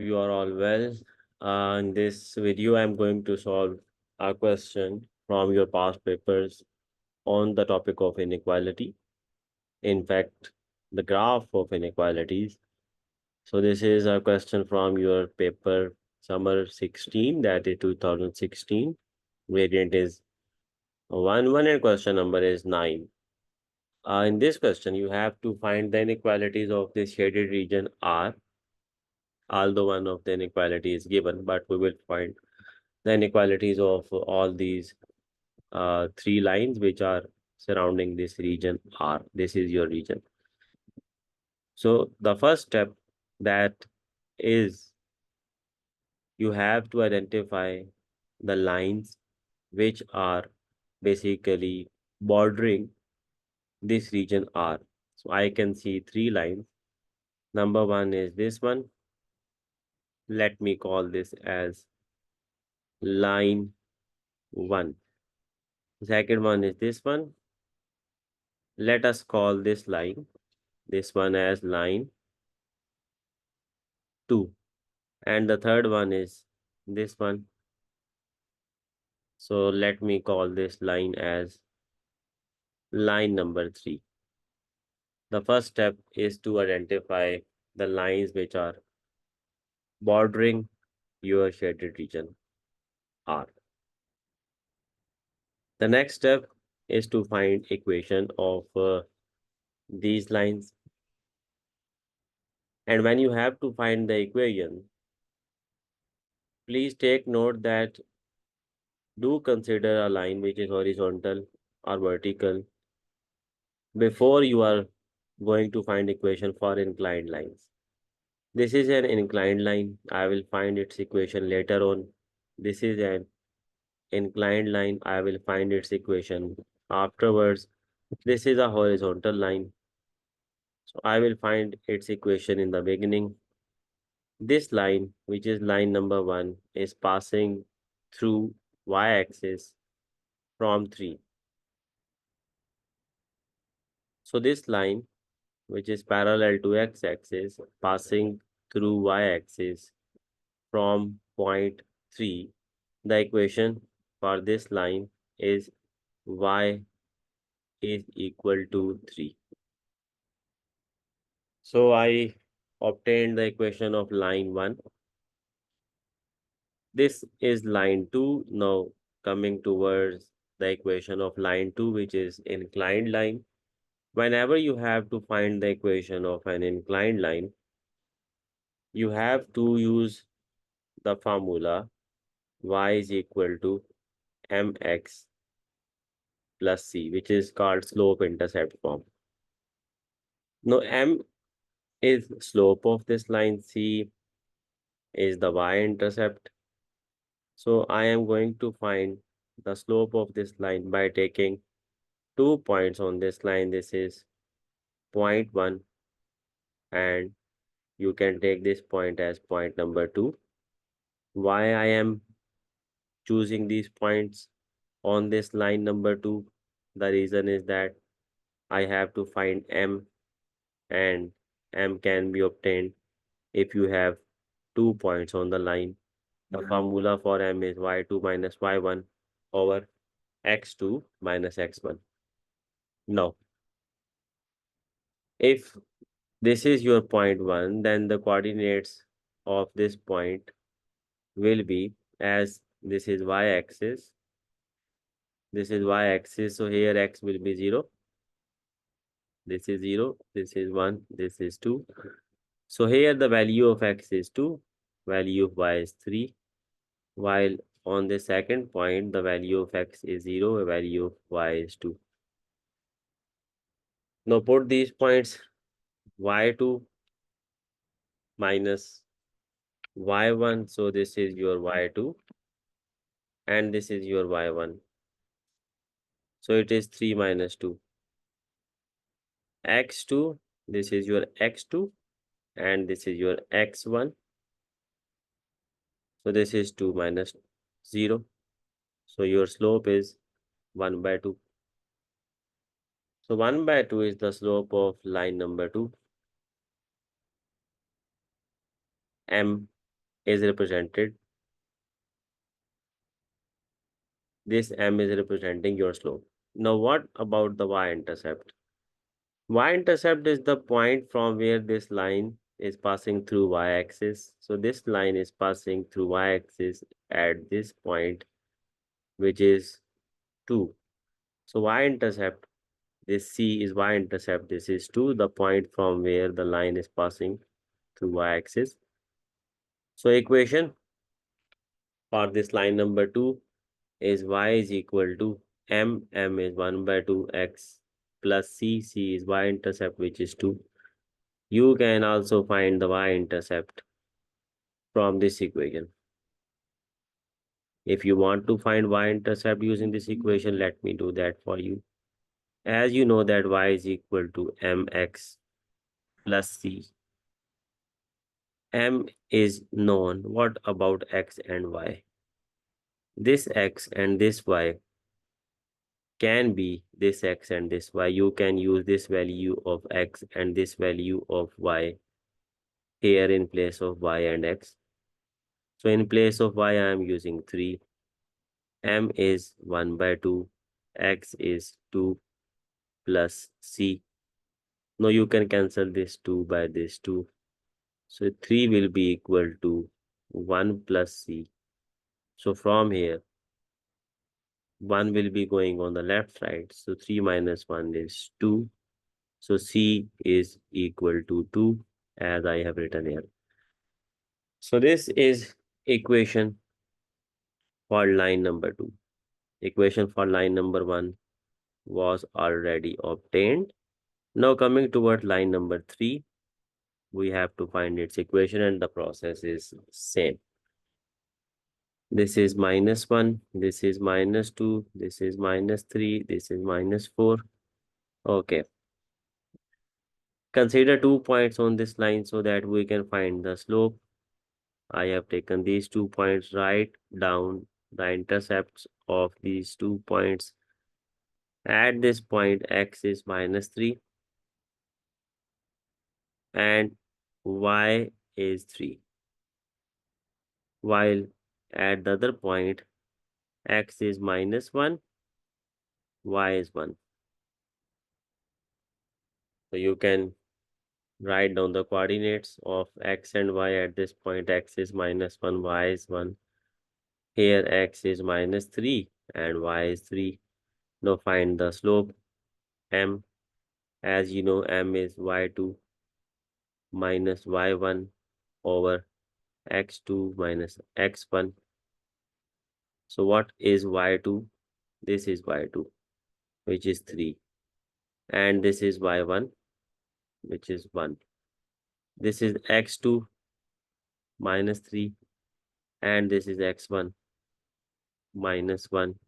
You are all well. In this video, I'm going to solve a question from your past papers on the topic of inequality. In fact, the graph of inequalities. So this is a question from your paper summer 16, that is 2016. Variant is 1 and question number is 9. In this question, you have to find the inequalities of the shaded region R, although one of the inequality is given, but we will find the inequalities of all these three lines which are surrounding this region R. This is your region. So the first step that is you have to identify the lines which are basically bordering this region R. So I can see three lines. Number one is this one. Let me call this as line 1. The second one is this one. Let us call this one as line 2. And the third one is this one. So let me call this line as line number 3. The first step is to identify the lines which are bordering your shaded region R. The next step is to find equation of these lines. And when you have to find the equation, please take note that do consider a line which is horizontal or vertical before you are going to find equation for inclined lines. This is an inclined line. I will find its equation later on. This is an inclined line. I will find its equation afterwards. This is a horizontal line. So I will find its equation in the beginning. This line, which is line number 1, is passing through y-axis from 3. So this line, which is parallel to x-axis, passing through y-axis from point 3, the equation for this line is y is equal to 3. So I obtained the equation of line 1. This is line 2. Now coming towards the equation of line 2, which is inclined line. Whenever you have to find the equation of an inclined line, you have to use the formula y is equal to mx plus c, which is called slope-intercept form. Now m is slope of this line, c is the y-intercept. So I am going to find the slope of this line by taking 2 points on this line. This is point 1, and you can take this point as point number 2. Why I am choosing these points on this line number 2? The reason is that I have to find m, and m can be obtained if you have 2 points on the line. The formula for m is y2 minus y1 over x2 minus x1. Now, if this is your point 1, then the coordinates of this point will be, as this is y-axis, so here x will be 0. This is 0, this is 1, this is 2. So here the value of x is 2, value of y is 3, while on the second point the value of x is 0, value of y is 2. Now put these points y2 minus y1, so this is your y2 and this is your y1. So it is 3 minus 2. x2, this is your x2 and this is your x1. So this is 2 minus 0. So your slope is 1 by 2. So 1 by 2 is the slope of line number 2. M is represented, this M is representing your slope. Now, what about the y-intercept? Y-intercept is the point from where this line is passing through y-axis. So this line is passing through y-axis at this point, which is 2. So y-intercept, this C is y-intercept, this is 2, the point from where the line is passing through y-axis. So equation for this line number 2 is y is equal to m is 1 by 2 x plus c is y-intercept, which is 2. You can also find the y-intercept from this equation. If you want to find y-intercept using this equation, let me do that for you. As you know that y is equal to mx plus c. M is known. What about x and y? This x and this y can be this x and this y. You can use this value of x and this value of y here in place of y and x. So in place of y, I am using 3. M is 1 by 2. X is 2 plus c. Now you can cancel this 2 by this 2. So 3 will be equal to 1 plus c. So from here, 1 will be going on the left side. So 3 minus 1 is 2. So C is equal to 2 as I have written here. So this is equation for line number 2. Equation for line number 1 was already obtained. Now coming toward line number 3, we have to find its equation and the process is same. This is -1, this is -2, this is -3, this is -4. Okay. Consider 2 points on this line so that we can find the slope. I have taken these 2 points, write down the intercepts of these 2 points. At this point, x is -3 and y is 3. While at the other point, x is -1, y is 1. So you can write down the coordinates of x and y at this point. X is -1, y is 1. Here x is -3 and y is 3. Now find the slope m. As you know, m is y2 minus y1 over x2 minus x1. So what is y2? This is y2, which is 3. And this is y1, which is 1. This is x2 minus 3. And this is x1 minus 1.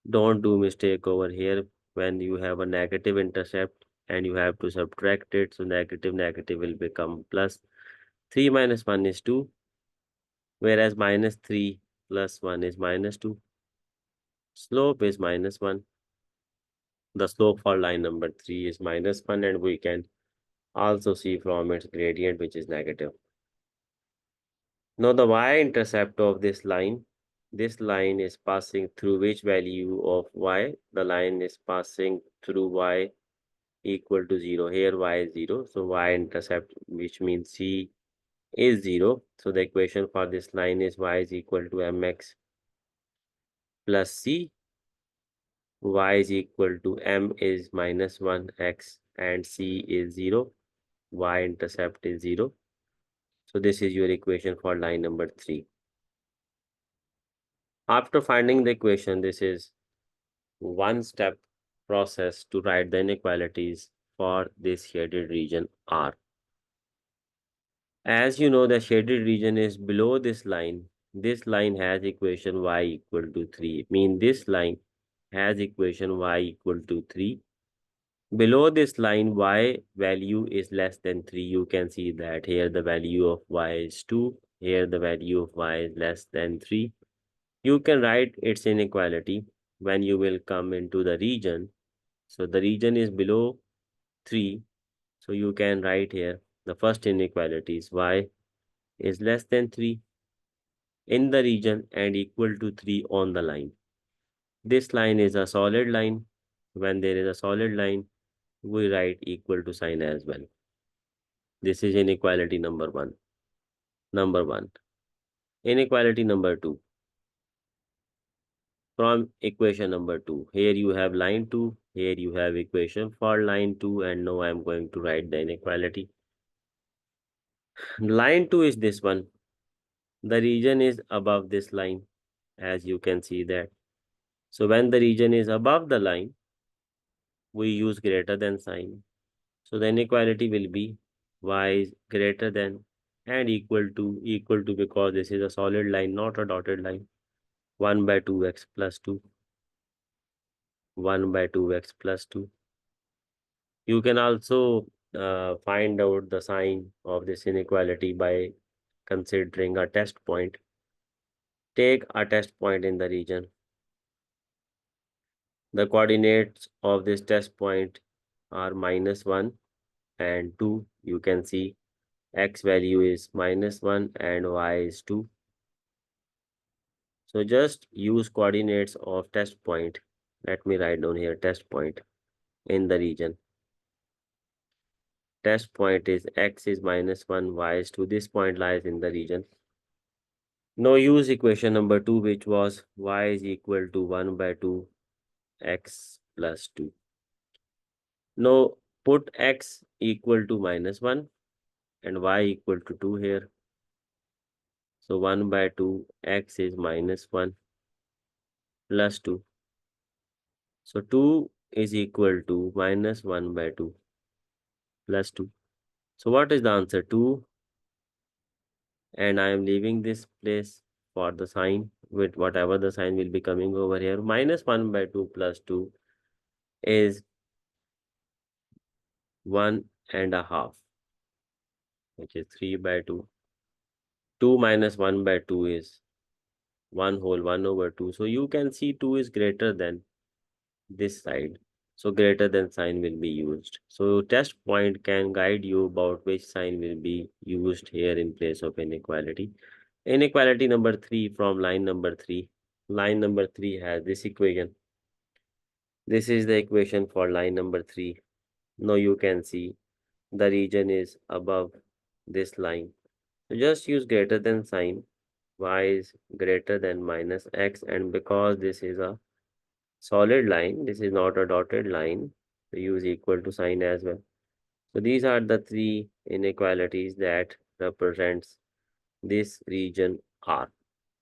Don't do mistake over here when you have a negative intercept and you have to subtract it. So negative will become plus. 3 minus 1 is 2. Whereas -3 plus 1 is -2. Slope is -1. The slope for line number 3 is -1 and we can also see from its gradient which is negative. Now the y-intercept of this line is passing through which value of y? The line is passing through y equal to 0. Here y is 0. So y-intercept, which means C is 0. So the equation for this line is y is equal to mx plus c. Y is equal to m is -1 x and c is 0. Y-intercept is 0. So this is your equation for line number 3. After finding the equation, this is one step process to write the inequalities for this shaded region R. As you know, the shaded region is below this line. This line has equation y equal to 3. Mean this line has equation y equal to 3. Below this line, y value is less than 3. You can see that here the value of y is 2. Here the value of y is less than 3. You can write its inequality when you will come into the region. So the region is below 3. So you can write here the first inequality is y is less than 3. in the region and equal to 3 on the line. This line is a solid line. When there is a solid line, we write equal to sign as well. This is inequality number one. Number one. Inequality number two. From equation number two. Here you have line 2. Here you have equation for line 2. And now I am going to write the inequality. Line 2 is this one. The region is above this line, as you can see that. So when the region is above the line, we use greater than sign. So the inequality will be y is greater than and equal to because this is a solid line, not a dotted line. 1 by 2x plus 2. 1 by 2x plus 2. You can also find out the sign of this inequality by considering a test point. Take a test point in the region. The coordinates of this test point are -1 and 2. You can see x value is -1 and y is 2. So just use coordinates of test point. Let me write down here test point in the region. Test point is x is -1, y is 2. This point lies in the region. Now use equation number 2, which was y is equal to 1 by 2 x plus 2. Now put x equal to -1 and y equal to 2 here. So 1 by 2 x is -1 plus 2. So 2 is equal to -1 by 2 plus 2. So what is the answer? 2. And I am leaving this place for the sign with whatever the sign will be coming over here. -1 by 2 plus 2 is 1.5, which is 3 by 2. 2 minus 1 by 2 is 1 whole 1 over 2. So you can see 2 is greater than this side. So greater than sign will be used. So test point can guide you about which sign will be used here in place of inequality. Inequality number 3 from line number 3. Line number 3 has this equation. This is the equation for line number 3. Now you can see the region is above this line. So just use greater than sign. Y is greater than minus x, and because this is a solid line, this is not a dotted line, so use equal to sign as well. So these are the three inequalities that represents this region R.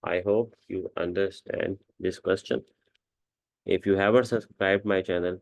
I hope you understand this question. If you haven't subscribed my channel,